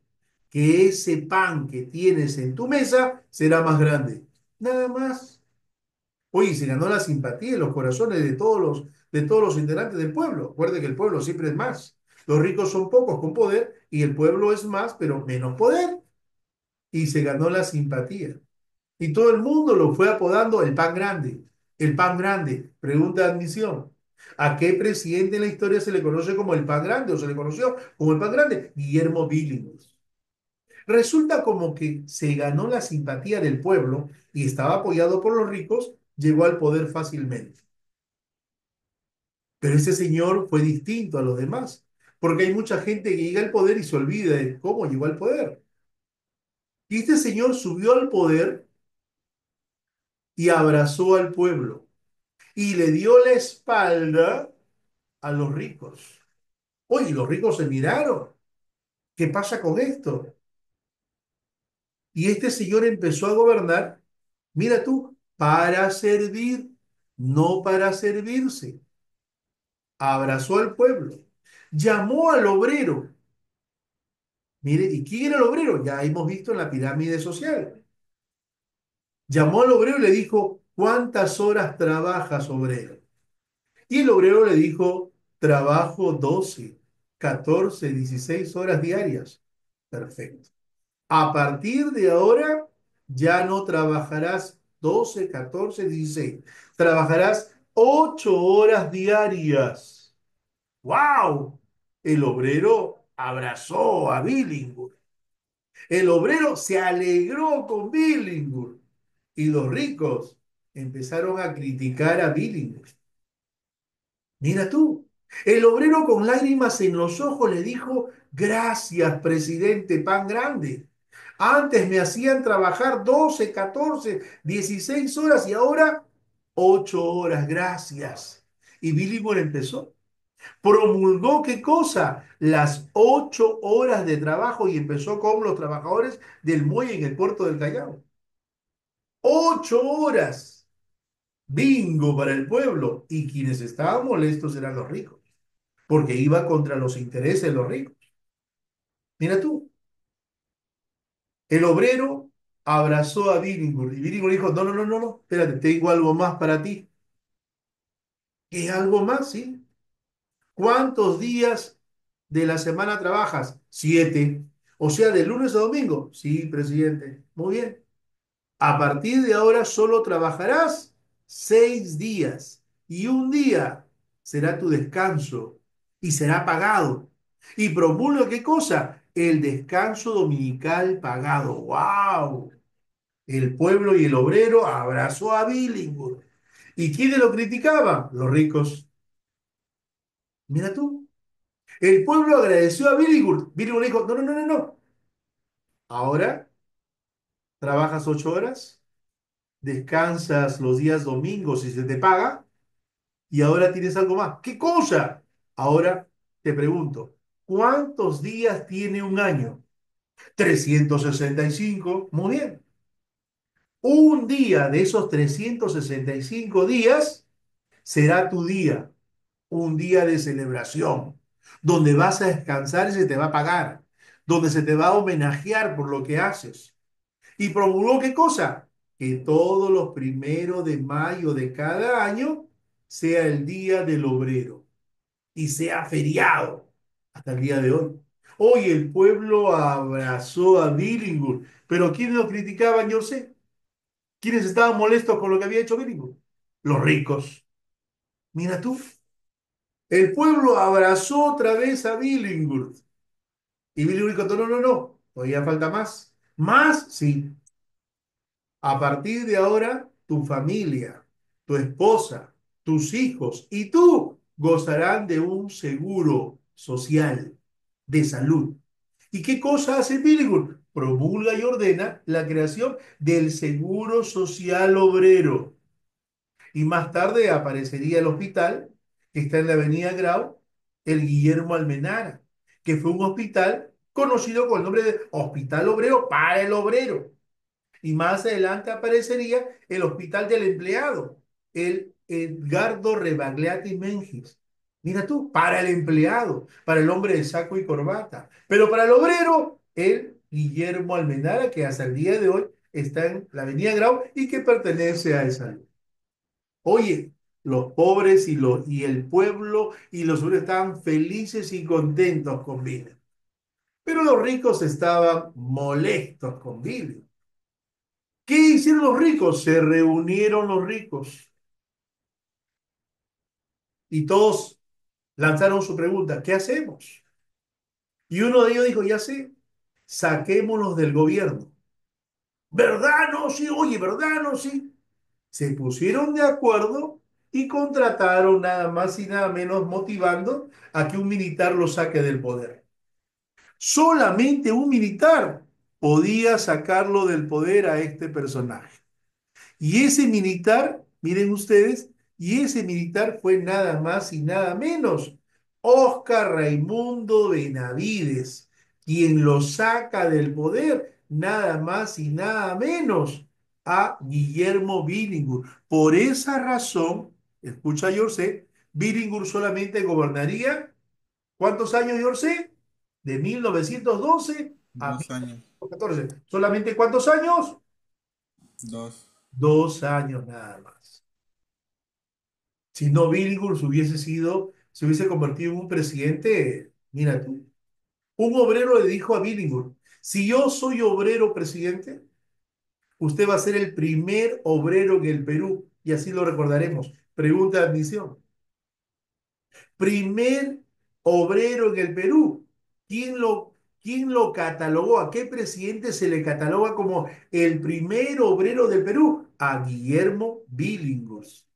que ese pan que tienes en tu mesa será más grande. Nada más. Oye, se ganó la simpatía y los corazones de todos los integrantes del pueblo. Recuerde que el pueblo siempre es más. Los ricos son pocos con poder y el pueblo es más, pero menos poder. Y se ganó la simpatía. Y todo el mundo lo fue apodando el pan grande. El pan grande. Pregunta de admisión. ¿A qué presidente en la historia se le conoce como el pan grande o se le conoció como el pan grande? Guillermo Billinghurst. Resulta como que se ganó la simpatía del pueblo y estaba apoyado por los ricos, llegó al poder fácilmente. Pero ese señor fue distinto a los demás, porque hay mucha gente que llega al poder y se olvida de cómo llegó al poder. Y este señor subió al poder y abrazó al pueblo y le dio la espalda a los ricos. Oye, los ricos se miraron. ¿Qué pasa con esto? Y este señor empezó a gobernar, mira tú, para servir, no para servirse. Abrazó al pueblo, llamó al obrero Mire, ¿y quién era el obrero? Ya hemos visto en la pirámide social. Llamó al obrero y le dijo, ¿cuántas horas trabajas, obrero? Y el obrero le dijo, trabajo 12, 14, 16 horas diarias. Perfecto. A partir de ahora ya no trabajarás 12, 14, 16. Trabajarás 8 horas diarias. ¡Wow! El obrero abrazó a Billinghurst. El obrero se alegró con Billinghurst. Y los ricos empezaron a criticar a Billinghurst. Mira tú, el obrero con lágrimas en los ojos le dijo, gracias, presidente Pan Grande. Antes me hacían trabajar 12, 14, 16 horas y ahora 8 horas, gracias. Y Billy Moore empezó. Promulgó qué cosa? Las 8 horas de trabajo y empezó con los trabajadores del muelle en el puerto del Callao. 8 horas. Bingo para el pueblo. Y quienes estaban molestos eran los ricos, porque iba contra los intereses de los ricos. Mira tú, el obrero abrazó a Billinghurst y Billinghurst dijo, no, no, no, no, no, espérate, tengo algo más para ti. ¿Qué algo más? Sí. ¿Cuántos días de la semana trabajas? 7. O sea, de lunes a domingo. Sí, presidente. Muy bien. A partir de ahora solo trabajarás 6 días y un día será tu descanso y será pagado. Y promulga qué cosa? El descanso dominical pagado. ¡Wow! El pueblo y el obrero abrazó a Billinghurst. ¿Y quiénes lo criticaban? Los ricos. Mira tú. El pueblo agradeció a Billinghurst. Billinghurst dijo, no, no, no, no, no. Ahora trabajas 8 horas, descansas los días domingos y se te paga. Y ahora tienes algo más. ¿Qué cosa? Ahora te pregunto, ¿cuántos días tiene un año? 365. Muy bien. Un día de esos 365 días será tu día, un día de celebración, donde vas a descansar y se te va a pagar, donde se te va a homenajear por lo que haces. ¿Y promulgó qué cosa? Que todos los primeros de mayo de cada año sea el día del obrero y sea feriado hasta el día de hoy. Hoy el pueblo abrazó a Billinghurst, pero ¿quiénes lo criticaban? Yo sé. ¿Quiénes estaban molestos con lo que había hecho Billinghurst? Los ricos. Mira tú, el pueblo abrazó otra vez a Billinghurst. Y Billinghurst dijo, no, no, no, todavía falta más. ¿Más? Sí. A partir de ahora, tu familia, tu esposa, tus hijos y tú gozarán de un seguro social de salud. ¿Y qué cosa hace Billinghurst? Promulga y ordena la creación del Seguro Social Obrero. Y más tarde aparecería el hospital que está en la Avenida Grau, el Guillermo Almenara, que fue un hospital conocido con el nombre de Hospital Obrero para el Obrero. Y más adelante aparecería el Hospital del Empleado, el Edgardo Rebagliati Mengis. Mira tú, para el empleado, para el hombre de saco y corbata. Pero para el obrero, el Guillermo Almenara, que hasta el día de hoy está en la Avenida Grau y que pertenece a esa luz. Oye, los pobres y el pueblo y los obreros estaban felices y contentos con Billy. Pero los ricos estaban molestos con Billy. ¿Qué hicieron los ricos? Se reunieron los ricos y todos lanzaron su pregunta, ¿qué hacemos? Y uno de ellos dijo, ya sé, saquémonos del gobierno. ¿Verdad? No, sí, oye, ¿verdad? No, sí. Se pusieron de acuerdo y contrataron nada más y nada menos motivando a que un militar lo saque del poder. Solamente un militar podía sacarlo del poder a este personaje. Y ese militar, miren ustedes, y ese militar fue nada más y nada menos Óscar Raimundo Benavides, quien lo saca del poder, nada más y nada menos a Guillermo Billinghurst. Por esa razón, escucha Yorcé, Billinghurst solamente gobernaría, ¿cuántos años, Yorcé? de 1912 a 2 años. 1914. ¿Solamente cuántos años? 2. 2 años nada más. Si no, Billinghurst se hubiese convertido en un presidente, mira tú. Un obrero le dijo a Billinghurst, si yo soy obrero presidente, usted va a ser el primer obrero en el Perú, y así lo recordaremos. Pregunta de admisión. Primer obrero en el Perú. ¿Quién lo catalogó? ¿A qué presidente se le cataloga como el primer obrero del Perú? A Guillermo Billinghurst,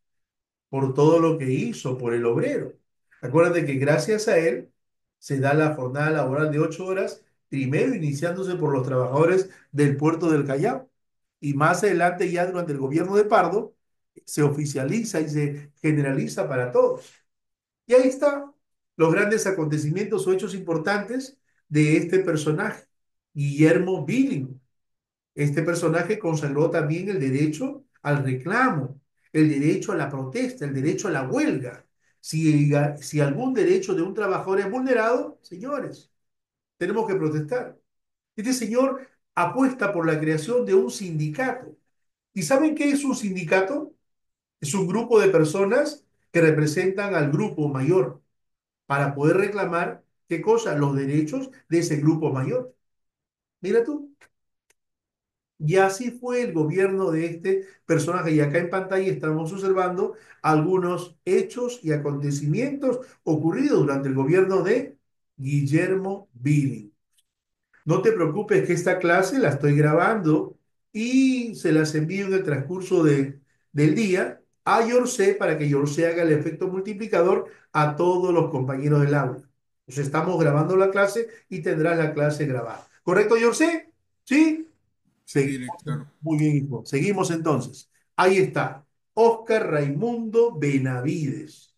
por todo lo que hizo por el obrero. Acuérdate que gracias a él se da la jornada laboral de 8 horas, primero iniciándose por los trabajadores del puerto del Callao, y más adelante ya durante el gobierno de Pardo se oficializa y se generaliza para todos. Y ahí está los grandes acontecimientos o hechos importantes de este personaje, Guillermo Billing. Este personaje consagró también el derecho al reclamo, el derecho a la protesta, el derecho a la huelga. Si algún derecho de un trabajador es vulnerado, señores, tenemos que protestar. Este señor apuesta por la creación de un sindicato. ¿Y saben qué es un sindicato? Es un grupo de personas que representan al grupo mayor para poder reclamar, ¿qué cosa? Los derechos de ese grupo mayor. Mira tú. Y así fue el gobierno de este personaje. Y acá en pantalla estamos observando algunos hechos y acontecimientos ocurridos durante el gobierno de Guillermo Billing. No te preocupes que esta clase la estoy grabando y se las envío en el transcurso del día a Yorcé para que Yorcé haga el efecto multiplicador a todos los compañeros del aula. Entonces estamos grabando la clase y tendrás la clase grabada. ¿Correcto, Yorcé? ¿Sí? Sí, Seguimos. director. Muy bien, hijo. Seguimos entonces. Ahí está. Oscar Raimundo Benavides.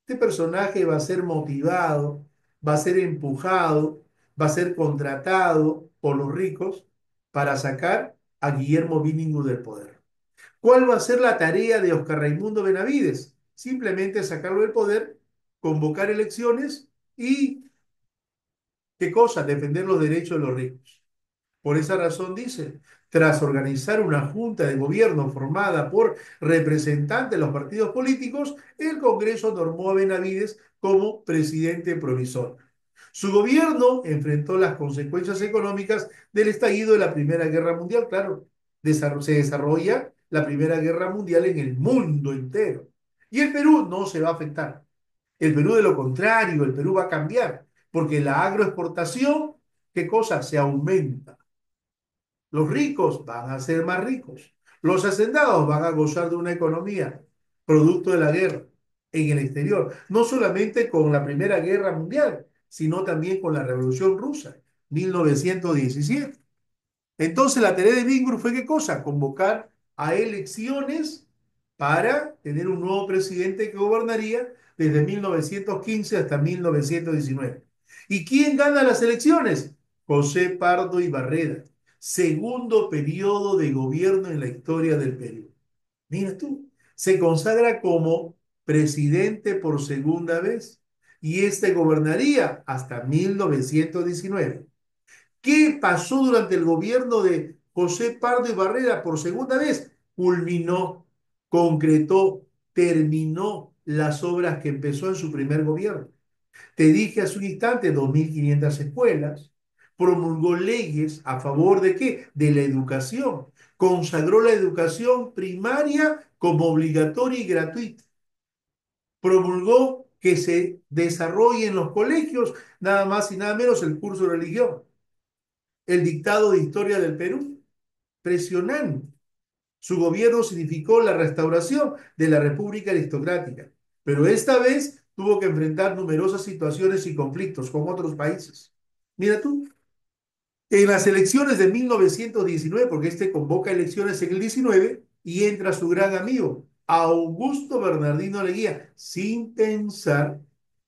Este personaje va a ser motivado, va a ser empujado, va a ser contratado por los ricos para sacar a Guillermo Billinghurst del poder. ¿Cuál va a ser la tarea de Oscar Raimundo Benavides? Simplemente sacarlo del poder, convocar elecciones y, ¿qué cosa? Defender los derechos de los ricos. Por esa razón dice, tras organizar una junta de gobierno formada por representantes de los partidos políticos, el Congreso normó a Benavides como presidente provisor. Su gobierno enfrentó las consecuencias económicas del estallido de la Primera Guerra Mundial. Claro, se desarrolla la Primera Guerra Mundial en el mundo entero. Y el Perú no se va a afectar. El Perú, de lo contrario, el Perú va a cambiar, porque la agroexportación, ¿qué cosa? Se aumenta. Los ricos van a ser más ricos. Los hacendados van a gozar de una economía producto de la guerra en el exterior. No solamente con la Primera Guerra Mundial, sino también con la Revolución Rusa, 1917. Entonces la tarea de Bingur fue ¿qué cosa? Convocar a elecciones para tener un nuevo presidente que gobernaría desde 1915 hasta 1919. ¿Y quién gana las elecciones? José Pardo Ibarreda, segundo periodo de gobierno en la historia del Perú. Mira tú, se consagra como presidente por segunda vez y este gobernaría hasta 1919. ¿Qué pasó durante el gobierno de José Pardo y Barrera por segunda vez? Culminó, concretó, terminó las obras que empezó en su primer gobierno. Te dije hace un instante, 2.500 escuelas, promulgó leyes a favor de qué? De la educación. Consagró la educación primaria como obligatoria y gratuita. Promulgó que se desarrolle en los colegios nada más y nada menos el curso de religión, el dictado de historia del Perú. Presionante. Su gobierno significó la restauración de la República Aristocrática, pero esta vez tuvo que enfrentar numerosas situaciones y conflictos con otros países. Mira tú, en las elecciones de 1919, porque este convoca elecciones en el 19, y entra su gran amigo, Augusto Bernardino Leguía, sin pensar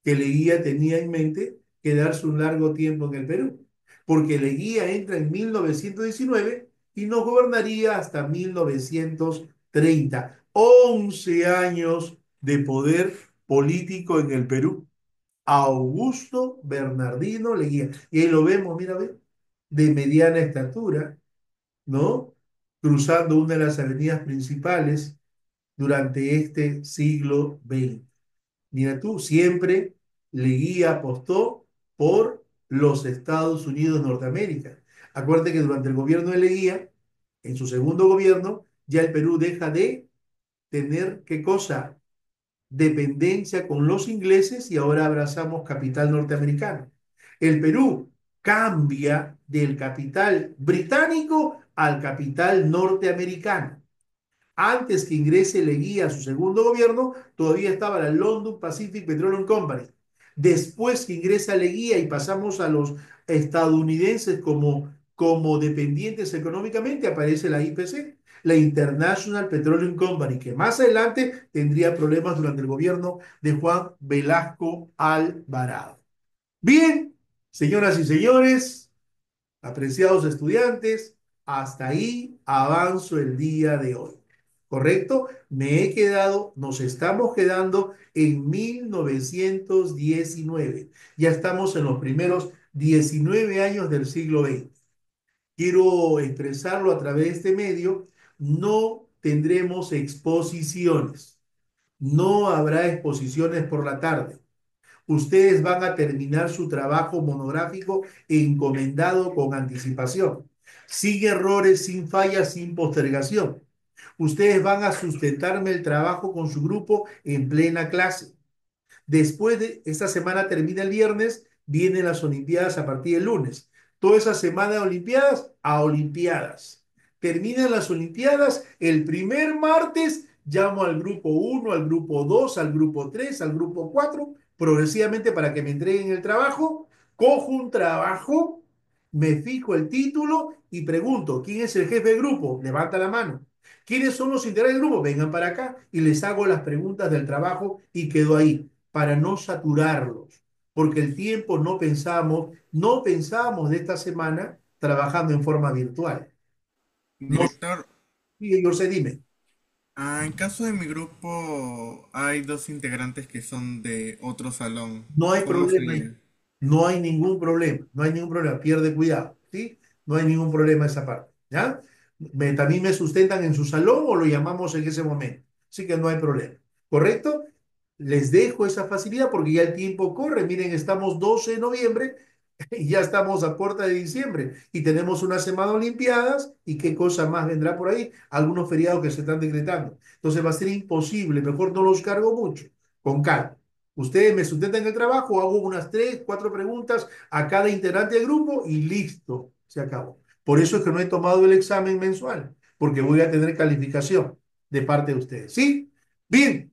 que Leguía tenía en mente quedarse un largo tiempo en el Perú, porque Leguía entra en 1919 y no gobernaría hasta 1930. 11 años de poder político en el Perú. Augusto Bernardino Leguía. Y ahí lo vemos, mira, ve, de mediana estatura, ¿no? Cruzando una de las avenidas principales durante este siglo XX. Mira tú, siempre Leguía apostó por los Estados Unidos de Norteamérica. Acuérdate que durante el gobierno de Leguía, en su segundo gobierno, ya el Perú deja de tener, ¿qué cosa? Dependencia con los ingleses y ahora abrazamos capital norteamericano. El Perú cambia del capital británico al capital norteamericano. Antes que ingrese Leguía a su segundo gobierno, todavía estaba la London Pacific Petroleum Company. Después que ingresa Leguía y pasamos a los estadounidenses como dependientes económicamente, aparece la IPC, la International Petroleum Company, que más adelante tendría problemas durante el gobierno de Juan Velasco Alvarado. Bien, señoras y señores, apreciados estudiantes, hasta ahí avanzo el día de hoy. ¿Correcto? Nos estamos quedando en 1919. Ya estamos en los primeros 19 años del siglo XX. Quiero expresarlo a través de este medio. No tendremos exposiciones. No habrá exposiciones por la tarde. Ustedes van a terminar su trabajo monográfico encomendado con anticipación, sin errores, sin fallas, sin postergación. Ustedes van a sustentarme el trabajo con su grupo en plena clase. Después de esta semana termina el viernes, vienen las Olimpiadas a partir del lunes. Toda esa semana de Olimpiadas a Olimpiadas. Terminan las Olimpiadas el primer martes, llamo al grupo uno, al grupo 2, al grupo 3, al grupo 4, progresivamente para que me entreguen el trabajo. Cojo un trabajo, me fijo el título y pregunto, ¿quién es el jefe del grupo? Levanta la mano. ¿Quiénes son los integrantes del grupo? Vengan para acá y les hago las preguntas del trabajo y quedo ahí para no saturarlos, porque el tiempo no pensábamos de esta semana trabajando en forma virtual. No, Director, sí, yo sé, dime. en caso de mi grupo hay dos integrantes que son de otro salón. No hay ¿Cómo problema ahí. sería? No hay ningún problema. No hay ningún problema. Pierde cuidado. ¿Sí? No hay ningún problema esa parte. ¿Ya? También me sustentan en su salón o lo llamamos en ese momento. Así que no hay problema. ¿Correcto? Les dejo esa facilidad porque ya el tiempo corre. Miren, estamos 12 de noviembre y ya estamos a puerta de diciembre y tenemos una semana de Olimpiadas y qué cosa más vendrá por ahí. Algunos feriados que se están decretando. Entonces va a ser imposible. Mejor no los cargo mucho. Con calma. Ustedes me sustentan el trabajo, hago unas 3, 4 preguntas a cada integrante del grupo y listo, se acabó. Por eso es que no he tomado el examen mensual, porque voy a tener calificación de parte de ustedes. ¿Sí? Bien,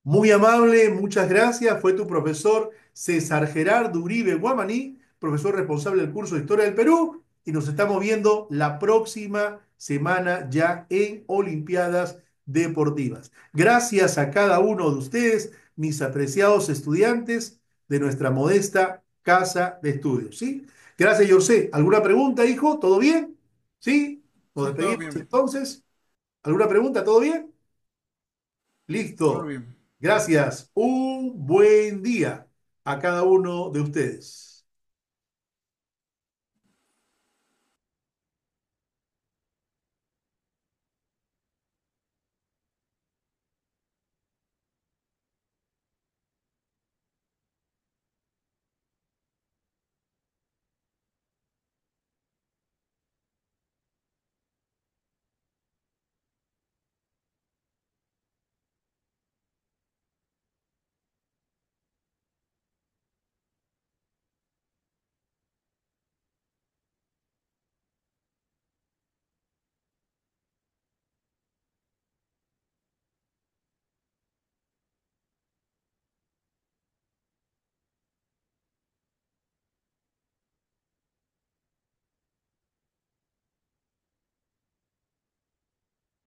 muy amable, muchas gracias. Fue tu profesor César Gerardo Uribe Guamaní, profesor responsable del curso de Historia del Perú, y nos estamos viendo la próxima semana ya en Olimpiadas Deportivas. Gracias a cada uno de ustedes, mis apreciados estudiantes de nuestra modesta casa de estudios. ¿Sí? Gracias, José. ¿Alguna pregunta, hijo? ¿Todo bien? ¿Sí? Nos Sí, todo despedimos bien, entonces. ¿Alguna pregunta? ¿Todo bien? todo Listo. bien. Gracias. Un buen día a cada uno de ustedes.